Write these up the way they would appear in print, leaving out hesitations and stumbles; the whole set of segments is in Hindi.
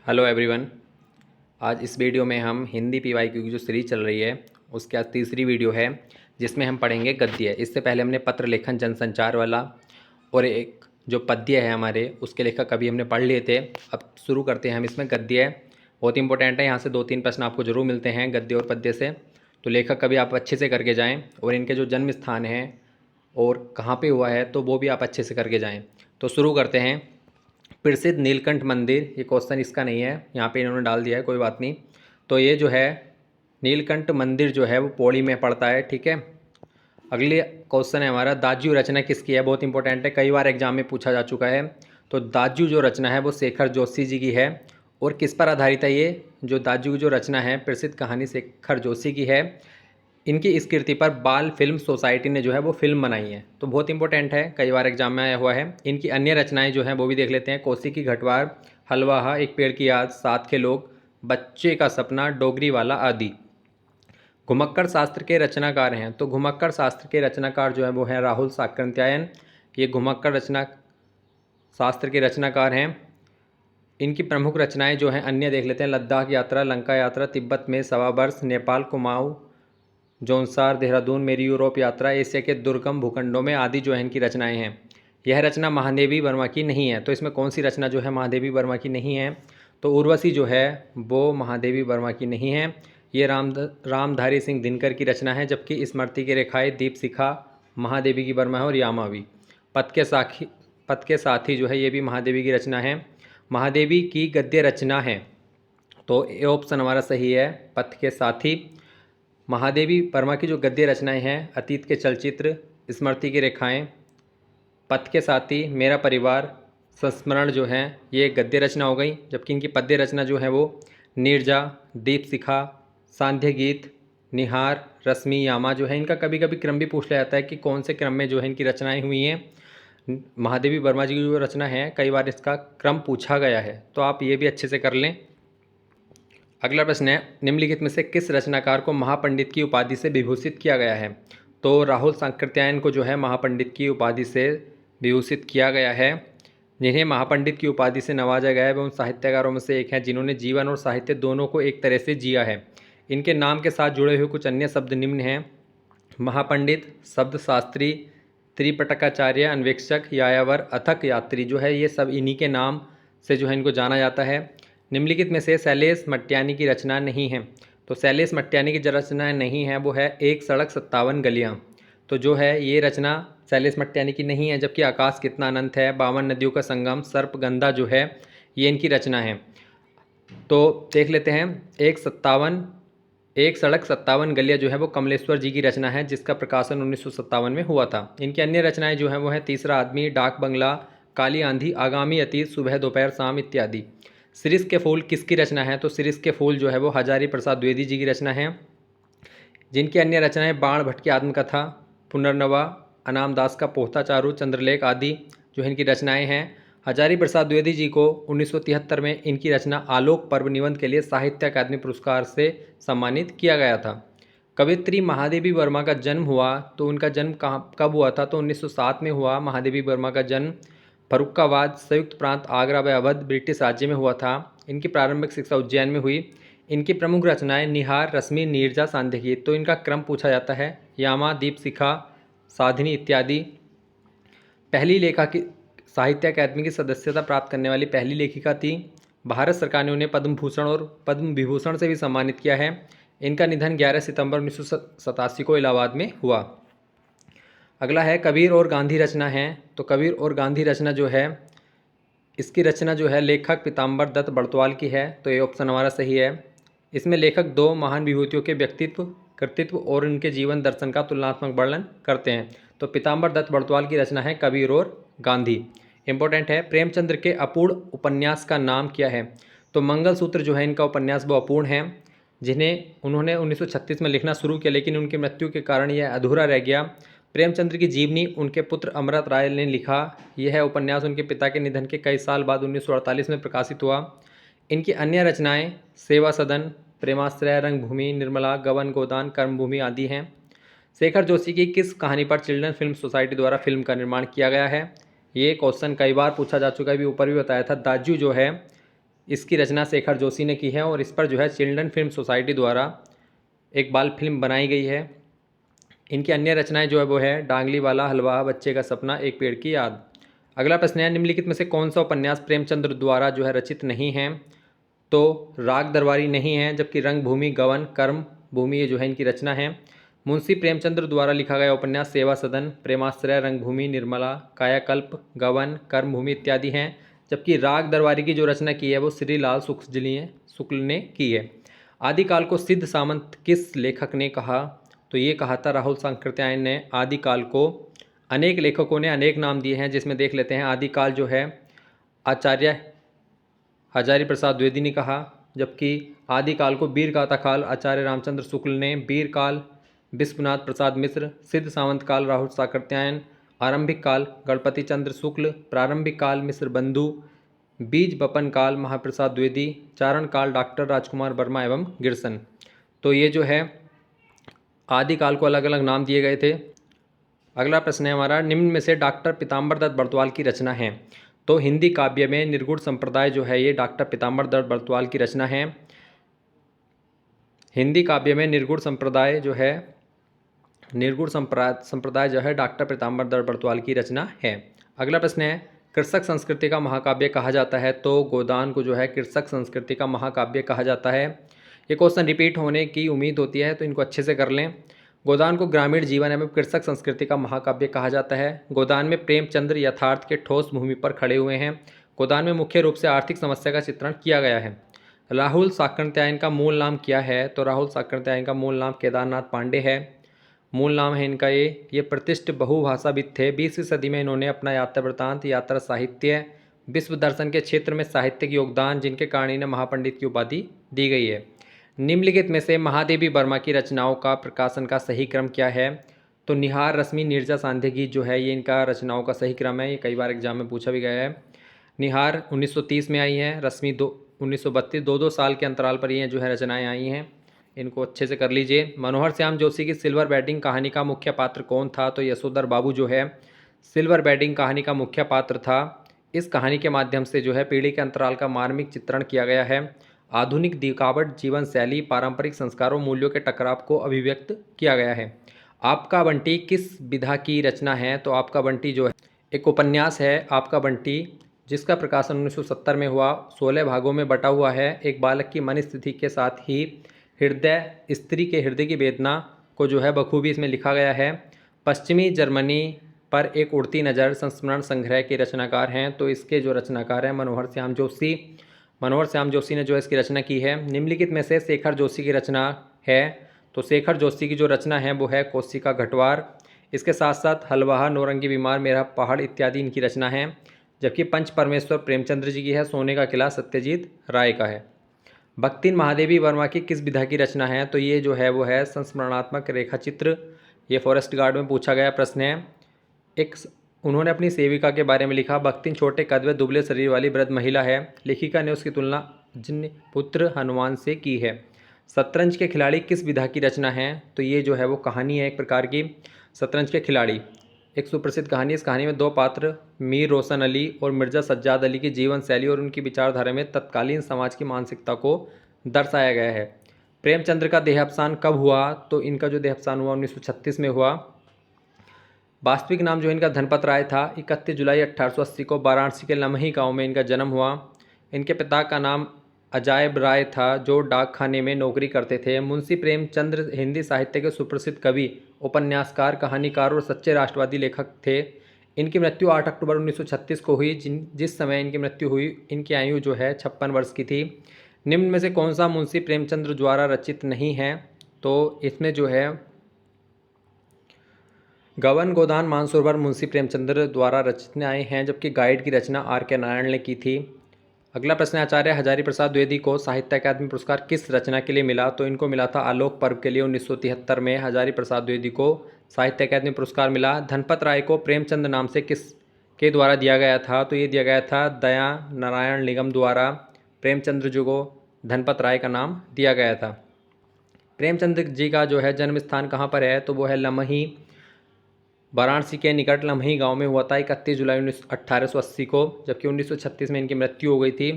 Hello everyone. आज इस वीडियो में हम हिंदी पीवाईक्यू की जो सीरीज चल रही है उसकी आज तीसरी वीडियो है, जिसमें हम पढ़ेंगे गद्य। इससे पहले हमने पत्र लेखन जनसंचार वाला और एक जो पद्य है हमारे उसके लेखक अभी हमने पढ़ लिए थे। अब शुरू करते हैं हम इसमें गद्य। बहुत इंपॉर्टेंट है, यहाँ से 2-3 प्रश्न आपको जरूर मिलते हैं गद्य और पद्य से, तो लेखक कभी आप अच्छे से करके जाएँ और इनके जो जन्म स्थान है और कहाँ पे हुआ है तो वो भी आप अच्छे से करके जाएँ। तो शुरू करते हैं। प्रसिद्ध नीलकंठ मंदिर, ये क्वेश्चन इसका नहीं है, यहाँ पे इन्होंने डाल दिया है, कोई बात नहीं। तो ये जो है नीलकंठ मंदिर जो है वो पौड़ी में पड़ता है, ठीक है। अगले क्वेश्चन है हमारा, दाज्यू रचना किसकी है। बहुत इंपॉर्टेंट है, कई बार एग्जाम में पूछा जा चुका है। तो दाज्यू जो रचना है वो शेखर जोशी जी की है। और किस पर आधारित है ये जो दाज्यू की जो रचना है, प्रसिद्ध कहानी शेखर जोशी की है। इनकी इस कृति पर बाल फिल्म सोसाइटी ने जो है वो फिल्म बनाई है, तो बहुत इंपॉर्टेंट है, कई बार एग्जाम में आया हुआ है। इनकी अन्य रचनाएं जो हैं वो भी देख लेते हैं। कोसी की घटवार, हलवाहा, एक पेड़ की याद, साथ के लोग, बच्चे का सपना, डोगरी वाला आदि। घुमक्कड़ शास्त्र के रचनाकार हैं, तो घुमक्कड़ शास्त्र के रचनाकार जो है वो हैं राहुल साकृत्यायन। ये घुमक्कड़ रचना शास्त्र के रचनाकार हैं। इनकी प्रमुख रचनाएं जो हैं अन्य देख लेते हैं। लद्दाख यात्रा, लंका यात्रा, तिब्बत में 1.25 वर्ष, नेपाल कुमाऊँ, जौनसार, देहरादून, मेरी यूरोप यात्रा, एशिया के दुर्गम भूखंडों में आदि जो है इनकी रचनाएं हैं। यह रचना महादेवी वर्मा की नहीं है, तो इसमें कौन सी रचना जो है महादेवी वर्मा की नहीं है। तो उर्वशी जो है वो महादेवी वर्मा की नहीं है। ये रामधारी सिंह दिनकर की रचना है, जबकि स्मृति की रेखाएँ, दीप शिखा महादेवी की वर्मा है और यामावी। पथ के साथी जो है ये भी महादेवी की रचना है, महादेवी की गद्य रचना है। तो ये ऑप्शन हमारा सही है, पथ के साथी। महादेवी वर्मा की जो गद्य रचनाएं हैं, अतीत के चलचित्र, स्मृति की रेखाएं, पथ के साथी, मेरा परिवार, संस्मरण जो हैं ये गद्य रचना हो गई। जबकि इनकी पद्य रचना जो है वो नीरजा, दीप शिखा, सांध्य गीत, निहार, रश्मि, यामा जो है। इनका कभी कभी क्रम भी पूछ लिया जाता है कि कौन से क्रम में जो है इनकी रचनाएं हुई हैं। महादेवी वर्मा जी की जो रचना है कई बार इसका क्रम पूछा गया है, तो आप ये भी अच्छे से कर लें। अगला प्रश्न है, निम्नलिखित में से किस रचनाकार को महापंडित की उपाधि से विभूषित किया गया है। तो राहुल साकृत्यायन को जो है महापंडित की उपाधि से विभूषित किया गया है। जिन्हें महापंडित की उपाधि से नवाजा गया है वो उन साहित्यकारों में से एक हैं जिन्होंने जीवन और साहित्य दोनों को एक तरह से जिया है। इनके नाम के साथ जुड़े हुए कुछ अन्य शब्द निम्न हैं। महापंडित, शब्द शास्त्री, त्रिपटकाचार्य, अन्वेक्षक, यायावर, अथक यात्री जो है ये सब इन्हीं के नाम से जो है इनको जाना जाता है। निम्नलिखित में से शैलेश मट्यानी की रचना नहीं है। तो शैलेश मट्यानी की जो रचना नहीं है वो है एक सड़क 57 गलियाँ। तो जो है ये रचना शैलेश मट्यानी की नहीं है। जबकि आकाश कितना अनंत है, 52 नदियों का संगम, सर्पगंधा जो है ये इनकी रचना है। तो देख लेते हैं, एक सड़क 57 गलियाँ जो है वो कमलेश्वर जी की रचना है, जिसका प्रकाशन 1957 में हुआ था। इनकी अन्य रचनाएं जो हैं वो है तीसरा आदमी, डाक बंगला, काली आंधी, आगामी अतीत, सुबह दोपहर शाम इत्यादि। सिरिस के फूल किसकी रचना है। तो सिरिस के फूल जो है वो हजारी प्रसाद द्विवेदी जी की रचना है। जिनकी अन्य रचनाएं बाण भट्ट की आत्मकथा, पुनर्नवा, अनाम दास का पोथा चारू, चंद्रलेख आदि जो इनकी रचनाएं हैं। हजारी प्रसाद द्विवेदी जी को 1973 में इनकी रचना आलोक पर्व निबंध के लिए साहित्य अकादमी पुरस्कार से सम्मानित किया गया था। कवयित्री महादेवी वर्मा का जन्म हुआ, तो उनका जन्म कब हुआ था। तो 1907 में हुआ महादेवी वर्मा का जन्म। फर्रुखाबाद, संयुक्त प्रांत आगरा व अवध, ब्रिटिश राज्य में हुआ था। इनकी प्रारंभिक शिक्षा उज्जैन में हुई। इनकी प्रमुख रचनाएं निहार, रश्मि, नीरजा, सांध्य गीत। तो इनका क्रम पूछा जाता है, यामा, दीप शिखा, साधिनी इत्यादि। पहली लेखा की साहित्य अकादमी की सदस्यता प्राप्त करने वाली पहली लेखिका थी। भारत सरकार ने उन्हें पद्म भूषण और पद्म विभूषण से भी सम्मानित किया है। इनका निधन 11 सितंबर 1987 को इलाहाबाद में हुआ। अगला है कबीर और गांधी रचना है। तो कबीर और गांधी रचना जो है इसकी रचना जो है लेखक पीताम्बर दत्त बड़तवाल की है, तो ये ऑप्शन हमारा सही है। इसमें लेखक दो महान विभूतियों के व्यक्तित्व, कृतित्व और उनके जीवन दर्शन का तुलनात्मक वर्णन करते हैं। तो पीताम्बर दत्त बड़तवाल की रचना है कबीर और गांधी। इंपॉर्टेंट है, प्रेमचंद्र के अपूर्ण उपन्यास का नाम क्या है। तो मंगलसूत्र जो है इनका उपन्यास वो अपूर्ण है, जिन्हें उन्होंने 1936 में लिखना शुरू किया, लेकिन उनकी मृत्यु के कारण यह अधूरा रह गया। प्रेमचंद्र की जीवनी उनके पुत्र अमृत राय ने लिखा। यह उपन्यास उनके पिता के निधन के कई साल बाद 1948 में प्रकाशित हुआ। इनकी अन्य रचनाएं सेवा सदन, प्रेमाश्रय, रंगभूमि, निर्मला, गबन गोदान, कर्मभूमि आदि हैं। शेखर जोशी की किस कहानी पर चिल्ड्रन फिल्म सोसाइटी द्वारा फिल्म का निर्माण किया गया है। ये क्वेश्चन कई बार पूछा जा चुका है, भी ऊपर भी बताया था। दाज्यू जो है इसकी रचना शेखर जोशी ने की है और इस पर जो है चिल्ड्रन फिल्म सोसाइटी द्वारा एक बाल फिल्म बनाई गई है। इनकी अन्य रचनाएं जो है वो है डांगली वाला हलवा, बच्चे का सपना, एक पेड़ की याद। अगला प्रश्न है, निम्नलिखित में से कौन सा उपन्यास प्रेमचंद्र द्वारा जो है रचित नहीं है? तो राग दरबारी नहीं है, जबकि रंगभूमि, गवन, कर्म भूमि ये जो है इनकी रचना है। मुंशी प्रेमचंद्र द्वारा लिखा गया उपन्यास सेवा सदन, प्रेमाश्रय, रंगभूमि, निर्मला, कायाकल्प, गवन, कर्मभूमि इत्यादि हैं। जबकि राग दरबारी की जो रचना की है वो श्रीलाल शुक्ल ने की है। आदिकाल को सिद्ध सामंत किस लेखक ने कहा? तो ये कहा था राहुल सांकृत्यायन ने। आदिकाल को अनेक लेखकों ने अनेक नाम दिए हैं, जिसमें देख लेते हैं। आदिकाल जो है आचार्य हजारी प्रसाद द्विवेदी ने कहा, जबकि आदिकाल को वीर गाथा काल आचार्य रामचंद्र शुक्ल ने, वीर काल विश्वनाथ प्रसाद मिश्र, सिद्ध सावंत काल राहुल सांकृत्यायन, आरंभिक काल गणपति चंद्र शुक्ल, प्रारंभिक काल मिश्र बंधु, बीज बपन काल महाप्रसाद द्विवेदी, चारण काल डॉक्टर राजकुमार वर्मा एवं गिरसन। तो ये जो है आदिकाल को अलग अलग नाम दिए गए थे। अगला प्रश्न है हमारा, निम्न में से डॉक्टर पीताम्बर दत्त बड़तवाल की रचना है? तो हिंदी काव्य में निर्गुण संप्रदाय जो है ये डॉक्टर पीताम्बर दत्त बड़तवाल की रचना है। हिंदी काव्य में निर्गुण संप्रदाय जो है डॉक्टर पीताम्बर दत्त बड़तवाल की रचना है। अगला प्रश्न है, कृषक संस्कृति का महाकाव्य कहा जाता है? तो गोदान को जो है कृषक संस्कृति का महाकाव्य कहा जाता है। ये क्वेश्चन रिपीट होने की उम्मीद होती है, तो इनको अच्छे से कर लें। गोदान को ग्रामीण जीवन एवं कृषक संस्कृति का महाकाव्य कहा जाता है। गोदान में प्रेमचंद्र यथार्थ के ठोस भूमि पर खड़े हुए हैं। गोदान में मुख्य रूप से आर्थिक समस्या का चित्रण किया गया है। राहुल सांकृत्यायन का मूल नाम क्या है? तो राहुल सांकृत्यायन का मूल नाम केदारनाथ पांडे है। मूल नाम है इनका ये प्रतिष्ठित बहुभाषाविद थे। 20वीं सदी में इन्होंने अपना यात्रा वृत्तांत, यात्रा साहित्य, विश्व दर्शन के क्षेत्र में साहित्यिक योगदान, जिनके कारण इन्हें महापंडित की उपाधि दी गई है। निम्नलिखित में से महादेवी वर्मा की रचनाओं का प्रकाशन का सही क्रम क्या है? तो निहार, रश्मि, नीरजा, सांध्य गीत जो है ये इनका रचनाओं का सही क्रम है। ये कई बार एग्जाम में पूछा भी गया है। निहार 1930 में आई है, रश्मि 1932, दो साल के अंतराल पर ये जो है रचनाएं आई हैं। इनको अच्छे से कर लीजिए। मनोहर श्याम जोशी की सिल्वर बैटिंग कहानी का मुख्य पात्र कौन था? तो यशोधर बाबू जो है सिल्वर बैटिंग कहानी का मुख्य पात्र था। इस कहानी के माध्यम से जो है पीढ़ी के अंतराल का मार्मिक चित्रण किया गया है। आधुनिक दिखावट, जीवन शैली, पारंपरिक संस्कारों, मूल्यों के टकराव को अभिव्यक्त किया गया है। आपका बंटी किस विधा की रचना है? तो आपका बंटी जो है एक उपन्यास है, आपका बंटी, जिसका प्रकाशन 1970 में हुआ। 16 भागों में बटा हुआ है। एक बालक की मन स्थिति के साथ ही स्त्री के हृदय की वेदना को जो है बखूबी इसमें लिखा गया है। पश्चिमी जर्मनी पर एक उड़ती नज़र संस्मरण संग्रह के रचनाकार हैं। तो इसके जो रचनाकार हैं मनोहर श्याम जोशी। मनोहर श्याम जोशी ने जो इसकी रचना की है। निम्नलिखित में से शेखर जोशी की रचना है? तो शेखर जोशी की जो रचना है वो है कोशिका घटवार। इसके साथ साथ हलवाहा, नौरंगी बीमार, मेरा पहाड़ इत्यादि इनकी रचना है। जबकि पंच परमेश्वर प्रेमचंद्र जी की है। सोने का किला सत्यजीत राय का है। भक्तिन महादेवी वर्मा की किस विधा की रचना है? तो ये जो है वो है संस्मरणात्मक रेखा चित्र। ये फॉरेस्ट गार्ड में पूछा गया प्रश्न है। उन्होंने अपनी सेविका के बारे में लिखा, भक्तिन छोटे कद व दुबले शरीर वाली वृद्ध महिला है। लेखिका ने उसकी तुलना जिन पुत्र हनुमान से की है। शतरंज के खिलाड़ी किस विधा की रचना है? तो ये जो है वो कहानी है एक प्रकार की। शतरंज के खिलाड़ी एक सुप्रसिद्ध कहानी। इस कहानी में दो पात्र मीर रोशन अली और मिर्ज़ा सज्जाद अली की जीवन शैली और उनकी विचारधारा में तत्कालीन समाज की मानसिकता को दर्शाया गया है। प्रेमचंद्र का देहावसान कब हुआ? तो इनका जो देहावसान हुआ 1936 में हुआ। वास्तविक नाम जो इनका धनपत राय था। 31 जुलाई 1880 को वाराणसी के लमही गांव में इनका जन्म हुआ। इनके पिता का नाम अजायब राय था, जो डाक खाने में नौकरी करते थे। मुंशी प्रेमचंद्र हिंदी साहित्य के सुप्रसिद्ध कवि, उपन्यासकार, कहानीकार और सच्चे राष्ट्रवादी लेखक थे। इनकी मृत्यु 8 अक्टूबर 1936 को हुई। जिस समय इनकी मृत्यु हुई इनकी आयु जो है 56 वर्ष की थी। निम्न में से कौन सा मुंशी प्रेमचंद्र द्वारा रचित नहीं है? तो इसमें जो है गवन, गोदान, मानसरोवर मुंशी प्रेमचंद्र द्वारा रचनाएं हैं, जबकि गाइड की रचना R.K. नारायण ने की थी। अगला प्रश्न है, आचार्य हजारी प्रसाद द्विवेदी को साहित्य अकादमी पुरस्कार किस रचना के लिए मिला? तो इनको मिला था आलोक पर्व के लिए। 1973 में हजारी प्रसाद द्विवेदी को साहित्य अकादमी पुरस्कार मिला। धनपत राय को प्रेमचंद नाम से किस के द्वारा दिया गया था? तो ये दिया गया था दया नारायण निगम द्वारा। प्रेमचंद्र जी को धनपत राय का नाम दिया गया था। प्रेमचंद जी का जो है जन्म स्थान कहाँ पर है? तो वो है लमही, वाराणसी के निकट लमही गांव में हुआ था 31 जुलाई 1880 को। जबकि 1936 में इनकी मृत्यु हो गई थी।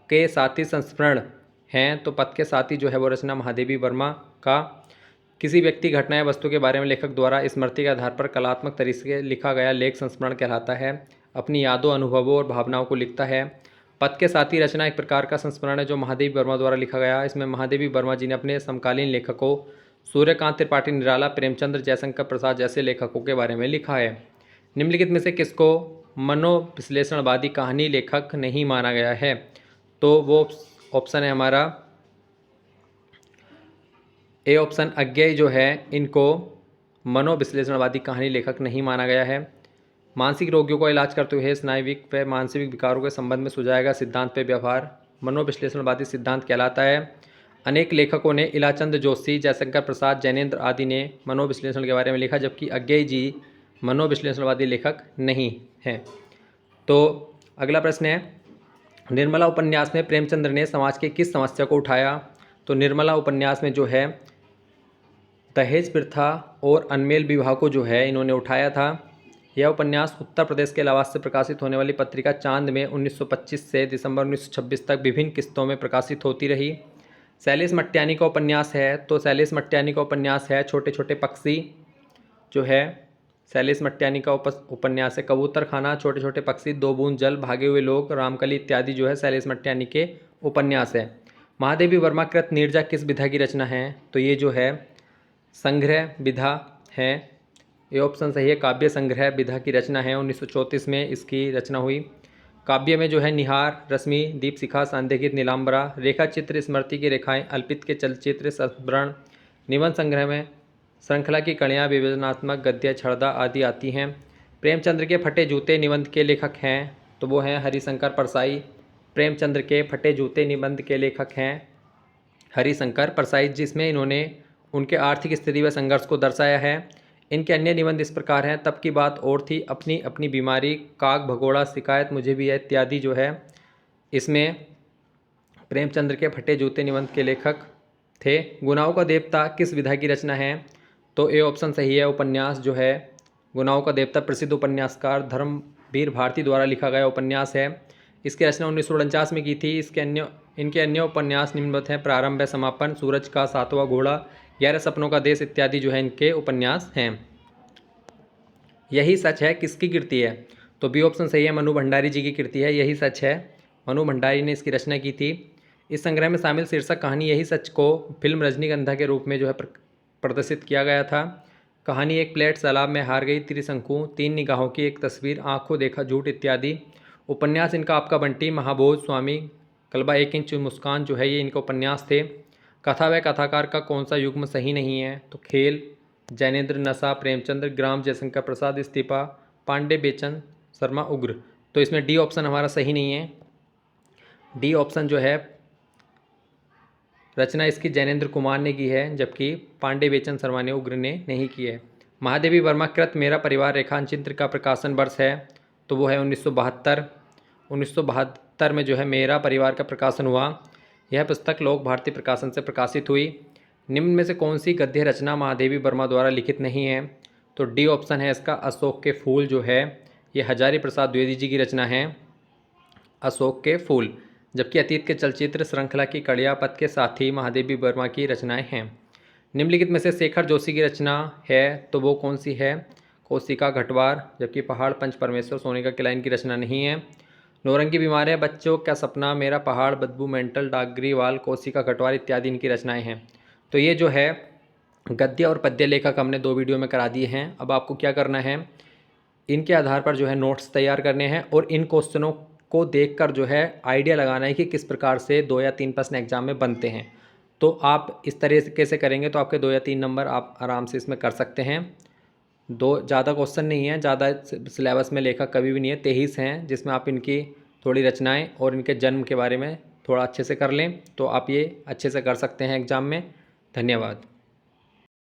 के साथी संस्मरण हैं, तो पथ के साथी जो है वो रचना महादेवी वर्मा का किसी व्यक्ति, घटना या वस्तु के बारे में लेखक द्वारा स्मृति के आधार पर कलात्मक तरीके से लिखा गया लेख संस्मरण कहलाता है। अपनी यादों, अनुभवों और भावनाओं को लिखता है। पथ के साथी रचना एक प्रकार का संस्मरण है जो महादेवी वर्मा द्वारा लिखा गया। इसमें महादेवी वर्मा जी ने अपने समकालीन लेखकों सूर्यकांत त्रिपाठी निराला, प्रेमचंद्र, जयशंकर प्रसाद जैसे लेखकों के बारे में लिखा है। निम्नलिखित में से किसको मनोविश्लेषणवादी कहानी लेखक नहीं माना गया है? तो वो ऑप्शन है हमारा ए ऑप्शन, अज्ञेय जो है इनको मनोविश्लेषणवादी कहानी लेखक नहीं माना गया है। मानसिक रोगियों का इलाज करते हुए स्नायुविक व मानसिक विकारों के संबंध में सुझाया गया सिद्धांत पे व्यवहार मनोविश्लेषणवादी सिद्धांत कहलाता है। अनेक लेखकों ने, इलाचंद जोशी, जयशंकर प्रसाद, जैनेन्द्र आदि ने मनोविश्लेषण के बारे में लिखा, जबकि अज्ञेय जी मनोविश्लेषणवादी लेखक नहीं हैं। तो अगला प्रश्न है, निर्मला उपन्यास में प्रेमचंद्र ने समाज की किस समस्या को उठाया? तो निर्मला उपन्यास में जो है दहेज प्रथा और अनमेल विवाह को जो है इन्होंने उठाया था। यह उपन्यास उत्तर प्रदेश के इलाहाबाद से प्रकाशित होने वाली पत्रिका चांद में 1925 से दिसंबर 1926 तक विभिन्न किस्तों में प्रकाशित होती रही। शैलेश मट्यानी का उपन्यास है, तो शैलेश मट्यानी का उपन्यास है छोटे छोटे पक्षी, जो है शैलेश मट्यानी का उपन्यास है। कबूतर खाना, छोटे छोटे पक्षी, दो बूंद जल, भागे हुए लोग, रामकली इत्यादि जो है शैलेश मट्यानी के उपन्यास है। महादेवी वर्मा कृत नीरजा किस विधा की रचना है? तो ये जो है संग्रह विधा है। ये ऑप्शन सही है, काव्य संग्रह विधा की रचना है। 1934 में इसकी रचना हुई। काव्य में जो है निहार, रश्मि, दीपशिखा, सांध्यगीत, नीलांबरा, रेखा चित्र, स्मृति की रेखाएं, अल्पित के चलचित्र, संस्मरण। निबंध संग्रह में श्रृंखला की कड़ियाँ, विवेचनात्मक गद्य, छड़दा आदि आती हैं। प्रेमचंद्र के फटे जूते निबंध के लेखक हैं, तो वो हैं हरिशंकर परसाई। प्रेमचंद्र के फटे जूते निबंध के लेखक हैं हरिशंकर परसाई, जिसमें इन्होंने उनके आर्थिक स्थिति व संघर्ष को दर्शाया है। इनके अन्य निबंध इस प्रकार हैं, तब की बात और थी, अपनी अपनी बीमारी, काग भगोड़ा, शिकायत मुझे भी है इत्यादि जो है इसमें प्रेमचंद्र के फटे जूते निबंध के लेखक थे। गुनाहों का देवता किस विधा की रचना है? तो ए ऑप्शन सही है, उपन्यास जो है गुनाहों का देवता प्रसिद्ध उपन्यासकार धर्मवीर भारती द्वारा लिखा गया उपन्यास है। इसकी रचना 1949 में की थी। इनके अन्य उपन्यास निम्नवत हैं, प्रारंभ व समापन, सूरज का सातवां घोड़ा, 11 सपनों का देश इत्यादि जो है इनके उपन्यास हैं। यही सच है किसकी कृति है? तो बी ऑप्शन सही है, मनु भंडारी जी की कृति है। यही सच है, मनु भंडारी ने इसकी रचना की थी। इस संग्रह में शामिल शीर्षक कहानी यही सच को फिल्म रजनीगंधा के रूप में जो है प्रदर्शित किया गया था। कहानी एक प्लेट सलाब में हार गई, त्रिशंकु, 3 निगाहों की एक तस्वीर, आँख को देखा झूठ इत्यादि। उपन्यास इनका आपका बंटी, महाभोज, स्वामी, कलबा, 1 इंच मुस्कान जो है ये इनके उपन्यास थे। कथा व कथाकार का कौन सा युग्म सही नहीं है? तो खेल, जैनेन्द्र, नशा, प्रेमचंद्र, ग्राम, जयशंकर प्रसाद, इस्तीफा, पांडे, बेचन, शर्मा, उग्र। तो इसमें डी ऑप्शन हमारा सही नहीं है। डी ऑप्शन जो है रचना इसकी जैनेन्द्र कुमार ने की है, जबकि पांडे, बेचन, शर्मा ने, उग्र ने नहीं की है। महादेवी वर्मा कृत मेरा परिवार रेखांचित्र का प्रकाशन वर्ष है, तो वो है 1972। 1972 में जो है मेरा परिवार का प्रकाशन हुआ। यह पुस्तक लोक भारती प्रकाशन से प्रकाशित हुई। निम्न में से कौन सी गद्य रचना महादेवी वर्मा द्वारा लिखित नहीं है? तो डी ऑप्शन है इसका, अशोक के फूल जो है ये हजारी प्रसाद द्विवेदी जी की रचना है, अशोक के फूल। जबकि अतीत के चलचित्र, श्रृंखला की कड़ियाँ, पथ के साथी महादेवी वर्मा की रचनाएं हैं। निम्नलिखित में से शेखर जोशी की रचना है, तो वो कौन सी है? कोशिका घटवार, जबकि पहाड़, पंच परमेश्वर, सोने का किला इनकी रचना नहीं है। नौरंगी बीमारियाँ, बच्चों का सपना, मेरा पहाड़, बदबू, मेंटल, डाकग्रीवाल, कोशिका घटवार इत्यादि इनकी रचनाएं हैं। तो ये जो है गद्य और पद्य लेखक हमने 2 वीडियो में करा दिए हैं। अब आपको क्या करना है, इनके आधार पर जो है नोट्स तैयार करने हैं और इन क्वेश्चनों को देखकर जो है आइडिया लगाना है कि किस प्रकार से 2 या 3 प्रश्न एग्जाम में बनते हैं। तो आप इस तरीके से करेंगे तो आपके 2 या 3 नंबर आप आराम से इसमें कर सकते हैं। ज़्यादा क्वेश्चन नहीं है, ज़्यादा सिलेबस में लेखक कभी भी नहीं है, 23 हैं, जिसमें आप इनकी थोड़ी रचनाएं और इनके जन्म के बारे में थोड़ा अच्छे से कर लें तो आप ये अच्छे से कर सकते हैं एग्ज़ाम में। धन्यवाद।